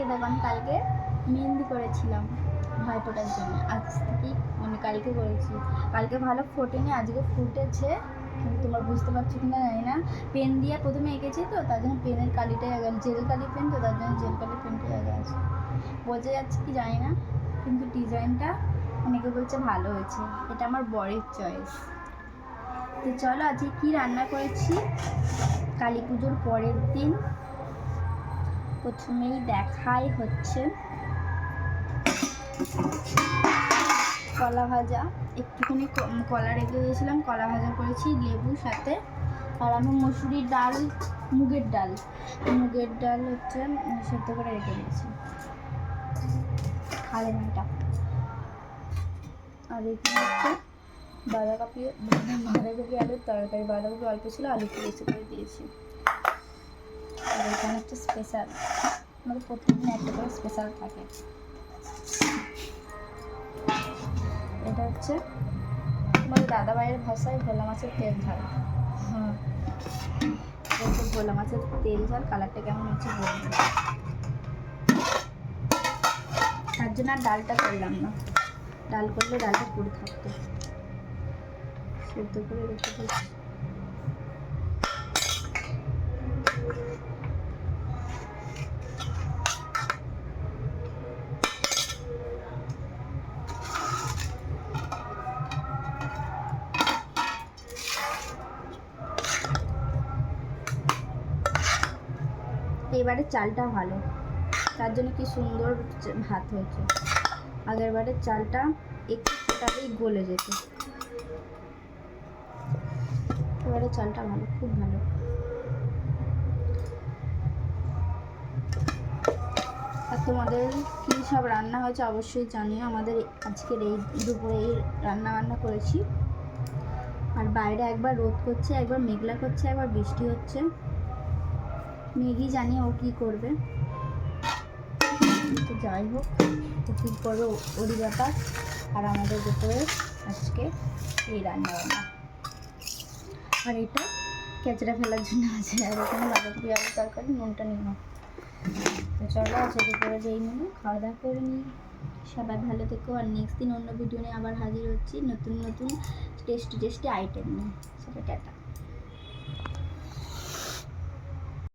দেখো আমি কালকে মেহেন্দি করেছিলাম ভাইফোঁটার জন্য, আজ থেকেই মানে কালকে করেছি। কালকে ভালো ফোটেনি, আজকে ফুটেছে। কিন্তু তোমার বুঝতে পারছো কিনা জানি না, পেন দিয়ে প্রথমে এঁকেছি তো তার জন্য পেনের কালিটাই আগে, জেল কালি পেন তো তার জন্য জেল কালি পেনটাই আগে আছে। বোঝা যাচ্ছে কি জানি না, কিন্তু ডিজাইনটা অনেকে বলছে ভালো হয়েছে। এটা আমার বরের চয়েস। তো চলো আজকে কী রান্না করেছি। কালী পুজোর পরের দিন প্রথমেই দেখাই হচ্ছে কলা ভাজা। একটুখানি কলা রেখে দিয়েছিলাম, কলা ভাজা করেছি লেবুর সাথে। আর আমি মুসুরির ডাল, মুগের ডাল হচ্ছে সেদ্ধ করে রেখে দিয়েছি, খালেন এটা। আর এখানে হচ্ছে বাঁধাকপি আলুর তরকারি। বাঁধাকপি অল্প ছিল, আলুকে বেশি করে দিয়েছি। আর এখানে হচ্ছে স্পেশাল, আমাদের প্রতিদিন একটা করে স্পেশাল থাকে। এটা হচ্ছে আমাদের দাদাভাইয়ের ভাষায় ভোলা মাছের তেল ঝাল। হ্যাঁ, হচ্ছে ভোলা মাছের তেল ঝাল। কালারটা কেমন হচ্ছে বলবো। তার জন্য আর ডালটা করলাম না, ডাল করলে ডালটা পুড়ে থাকতো। সেদ্ধ করে রেখে দিয়েছি। এবারে চালটা ভালো, তার জন্য কি সুন্দর ভাত হয়েছে। আগের বারের চালটা একটু ফোটালেই গলে যেত, এবারে চালটা ভালো, খুব ভালো। আর তোমাদের কী সব রান্না হয়েছে অবশ্যই জানিও। আমাদের আজকের এই দুপুরে এই রান্না করেছি। আর বাইরে একবার রোদ করছে, একবার মেঘলা করছে, একবার বৃষ্টি হচ্ছে। মেঘই জানি ও কী করবে। তো যাই হোক, ও কী করবে ওরই ব্যাপার। আর আমাদের দুপুরে আজকে এই রান্না। আর এটা কেচড়া ফেলার জন্য আছে। আর এখানে বাঁধাকপি আলুর তরকারি, নুনটা নিয়ে। তো চলো আজকে দুপুরে যেই মেনু, খাওয়া দাওয়া করে নিই। সবাই ভালো থেকো। আর নেক্সট দিন অন্য ভিডিও নিয়ে আবার হাজির হচ্ছি, নতুন টেস্টি আইটেম নিয়ে। সেটা টাটা।